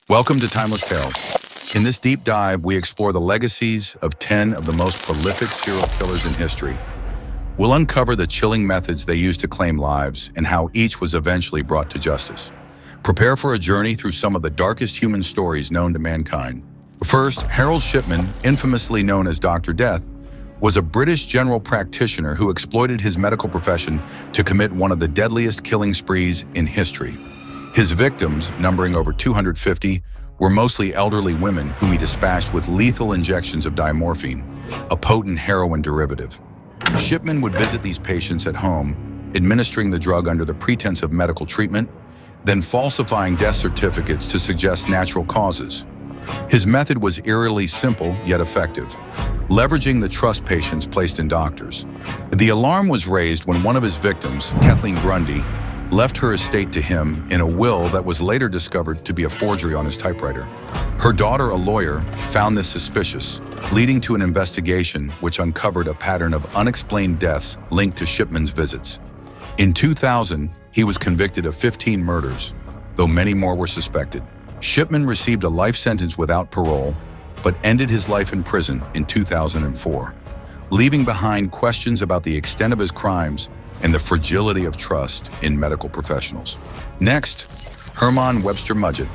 Welcome to Timeless Tales. In this deep dive, we explore the legacies of 10 of the most prolific serial killers in history. We'll uncover the chilling methods they used to claim lives and how each was eventually brought to justice. Prepare for a journey through some of the darkest human stories known to mankind. First, Harold Shipman, infamously known as Dr. Death, was a British general practitioner who exploited his medical profession to commit one of the deadliest killing sprees in history. His victims, numbering over 250, were mostly elderly women whom he dispatched with lethal injections of diamorphine, a potent heroin derivative. Shipman would visit these patients at home, administering the drug under the pretense of medical treatment, then falsifying death certificates to suggest natural causes. His method was eerily simple yet effective, leveraging the trust patients placed in doctors. The alarm was raised when one of his victims, Kathleen Grundy, left her estate to him in a will that was later discovered to be a forgery on his typewriter. Her daughter, a lawyer, found this suspicious, leading to an investigation which uncovered a pattern of unexplained deaths linked to Shipman's visits. In 2000, he was convicted of 15 murders, though many more were suspected. Shipman received a life sentence without parole, but ended his life in prison in 2004, leaving behind questions about the extent of his crimes and the fragility of trust in medical professionals. Next, Herman Webster Mudgett,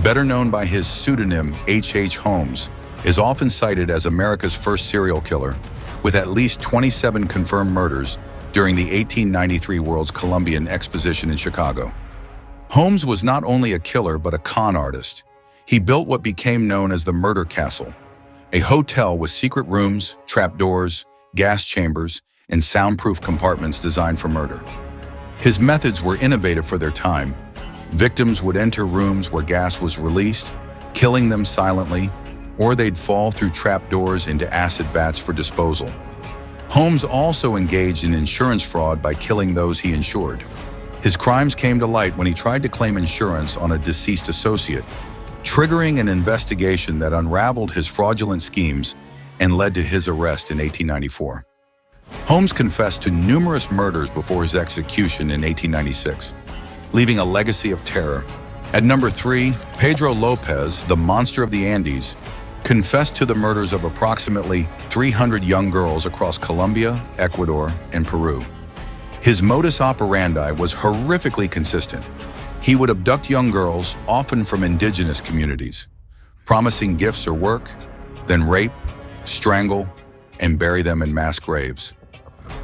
better known by his pseudonym H.H. Holmes, is often cited as America's first serial killer, with at least 27 confirmed murders during the 1893 World's Columbian Exposition in Chicago. Holmes was not only a killer but a con artist. He built what became known as the Murder Castle, a hotel with secret rooms, trapdoors, gas chambers, and soundproof compartments designed for murder. His methods were innovative for their time. Victims would enter rooms where gas was released, killing them silently, or they'd fall through trapdoors into acid vats for disposal. Holmes also engaged in insurance fraud by killing those he insured. His crimes came to light when he tried to claim insurance on a deceased associate, triggering an investigation that unraveled his fraudulent schemes and led to his arrest in 1894. Holmes confessed to numerous murders before his execution in 1896, leaving a legacy of terror. At number 3, Pedro Lopez, the monster of the Andes, confessed to the murders of approximately 300 young girls across Colombia, Ecuador, and Peru. His modus operandi was horrifically consistent. He would abduct young girls, often from indigenous communities, promising gifts or work, then rape, strangle, and bury them in mass graves.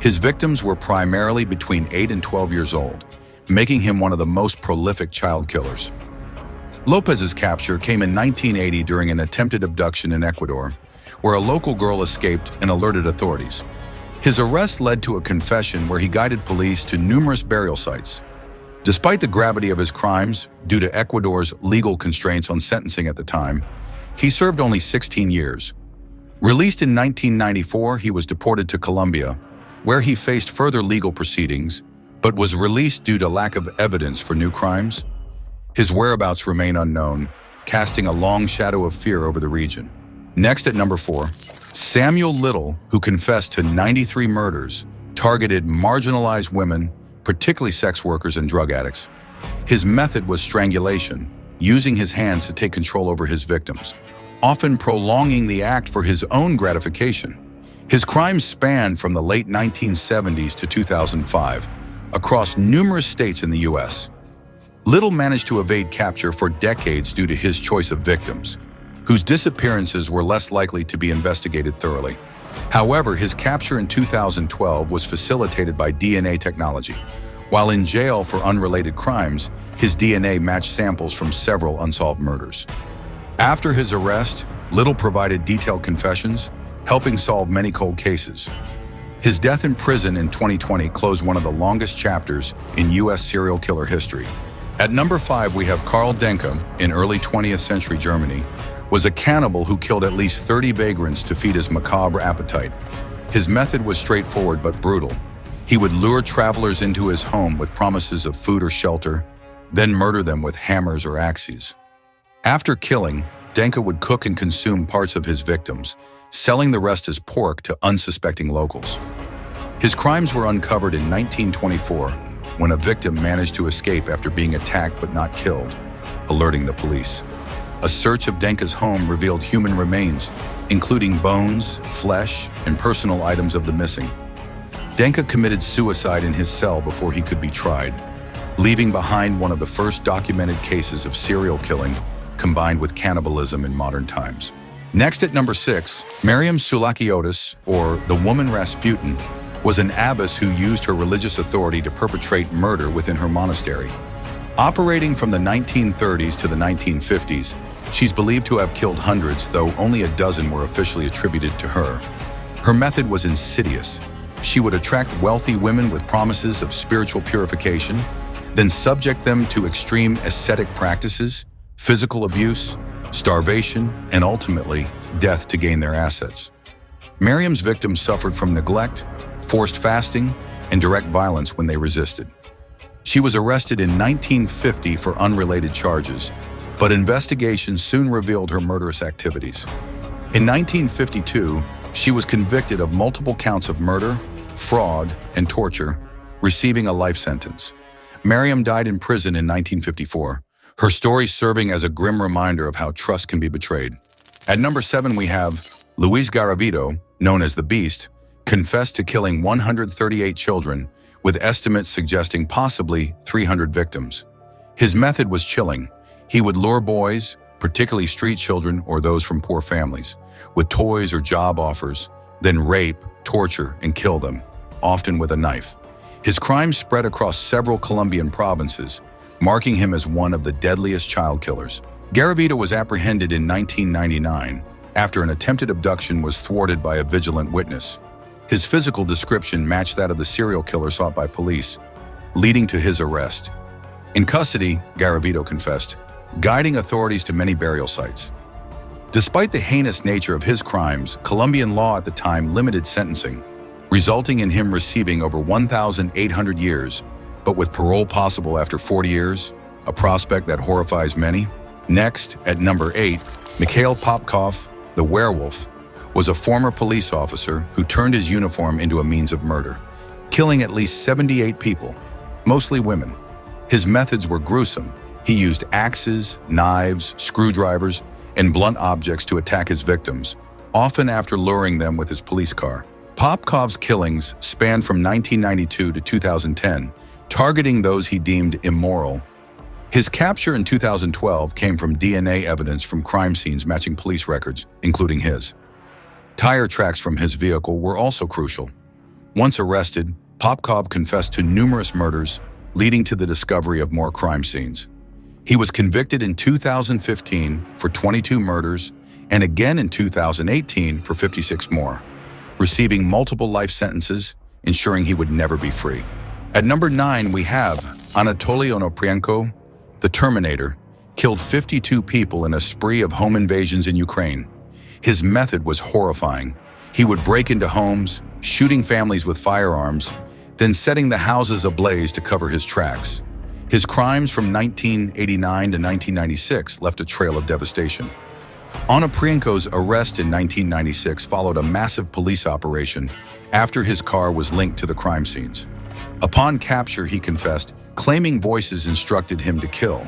His victims were primarily between 8 and 12 years old, making him one of the most prolific child killers. Lopez's capture came in 1980 during an attempted abduction in Ecuador, where a local girl escaped and alerted authorities. His arrest led to a confession where he guided police to numerous burial sites. Despite the gravity of his crimes, due to Ecuador's legal constraints on sentencing at the time, he served only 16 years. Released in 1994, he was deported to Colombia, where he faced further legal proceedings, but was released due to lack of evidence for new crimes. His whereabouts remain unknown, casting a long shadow of fear over the region. Next at number 4, Samuel Little, who confessed to 93 murders, targeted marginalized women, particularly sex workers and drug addicts. His method was strangulation, using his hands to take control over his victims, often prolonging the act for his own gratification. His crimes spanned from the late 1970s to 2005, across numerous states in the U.S. Little managed to evade capture for decades due to his choice of victims, whose disappearances were less likely to be investigated thoroughly. However, his capture in 2012 was facilitated by DNA technology. While in jail for unrelated crimes, his DNA matched samples from several unsolved murders. After his arrest, Little provided detailed confessions, helping solve many cold cases. His death in prison in 2020 closed one of the longest chapters in U.S. serial killer history. At number 5, we have Karl Denke, in early 20th century Germany, was a cannibal who killed at least 30 vagrants to feed his macabre appetite. His method was straightforward but brutal. He would lure travelers into his home with promises of food or shelter, then murder them with hammers or axes. After killing, Denke would cook and consume parts of his victims, selling the rest as pork to unsuspecting locals. His crimes were uncovered in 1924 when a victim managed to escape after being attacked but not killed, alerting the police. a search of Denka's home revealed human remains, including bones, flesh, and personal items of the missing. Denka committed suicide in his cell before he could be tried, leaving behind one of the first documented cases of serial killing combined with cannibalism in modern times. Next at number 6, Miriam Sulakiotis, or the woman Rasputin, was an abbess who used her religious authority to perpetrate murder within her monastery. Operating from the 1930s to the 1950s, she's believed to have killed hundreds, though only a dozen were officially attributed to her. Her method was insidious. She would attract wealthy women with promises of spiritual purification, then subject them to extreme ascetic practices, physical abuse, starvation, and ultimately, death to gain their assets. Miriam's victims suffered from neglect, forced fasting, and direct violence when they resisted. She was arrested in 1950 for unrelated charges, but investigations soon revealed her murderous activities. In 1952, she was convicted of multiple counts of murder, fraud, and torture, receiving a life sentence. Miriam died in prison in 1954, her story serving as a grim reminder of how trust can be betrayed. At number 7, we have Luis Garavito, known as the Beast, confessed to killing 138 children, with estimates suggesting possibly 300 victims. His method was chilling. He would lure boys, particularly street children or those from poor families, with toys or job offers, then rape, torture, and kill them, often with a knife. His crimes spread across several Colombian provinces, marking him as one of the deadliest child killers. Garavito was apprehended in 1999 after an attempted abduction was thwarted by a vigilant witness. His physical description matched that of the serial killer sought by police, leading to his arrest. In custody, Garavito confessed, guiding authorities to many burial sites. Despite the heinous nature of his crimes, Colombian law at the time limited sentencing, resulting in him receiving over 1,800 years, but with parole possible after 40 years, a prospect that horrifies many. Next, at number 8, Mikhail Popkov, the werewolf, was a former police officer who turned his uniform into a means of murder, killing at least 78 people, mostly women. His methods were gruesome. He used axes, knives, screwdrivers, and blunt objects to attack his victims, often after luring them with his police car. Popkov's killings spanned from 1992 to 2010, targeting those he deemed immoral. His capture in 2012 came from DNA evidence from crime scenes matching police records, including his. Tire tracks from his vehicle were also crucial. Once arrested, Popkov confessed to numerous murders, leading to the discovery of more crime scenes. He was convicted in 2015 for 22 murders and again in 2018 for 56 more, receiving multiple life sentences, ensuring he would never be free. At number 9, we have Anatoly Onoprienko, the Terminator, killed 52 people in a spree of home invasions in Ukraine. His method was horrifying. He would break into homes, shooting families with firearms, then setting the houses ablaze to cover his tracks. His crimes from 1989 to 1996 left a trail of devastation. Onoprienko's arrest in 1996 followed a massive police operation after his car was linked to the crime scenes. Upon capture, he confessed, claiming voices instructed him to kill.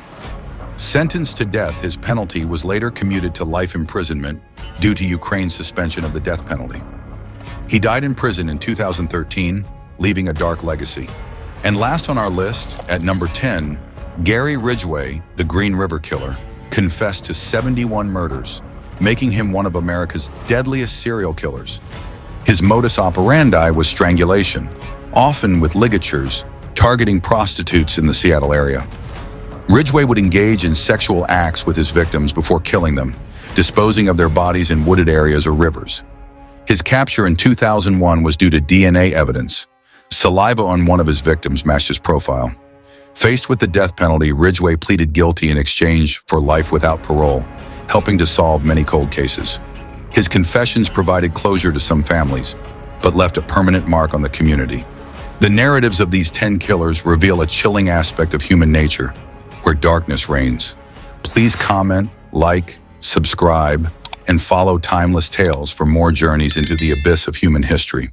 Sentenced to death, his penalty was later commuted to life imprisonment due to Ukraine's suspension of the death penalty. He died in prison in 2013, leaving a dark legacy. And last on our list, at number 10, Gary Ridgway, the Green River Killer, confessed to 71 murders, making him one of America's deadliest serial killers. His modus operandi was strangulation, often with ligatures, targeting prostitutes in the Seattle area. Ridgway would engage in sexual acts with his victims before killing them, disposing of their bodies in wooded areas or rivers. His capture in 2001 was due to DNA evidence. Saliva on one of his victims matched his profile. Faced with the death penalty, Ridgway pleaded guilty in exchange for life without parole, helping to solve many cold cases. His confessions provided closure to some families, but left a permanent mark on the community. The narratives of these 10 killers reveal a chilling aspect of human nature, where darkness reigns. Please comment, like, subscribe, and follow Timeless Tales for more journeys into the abyss of human history.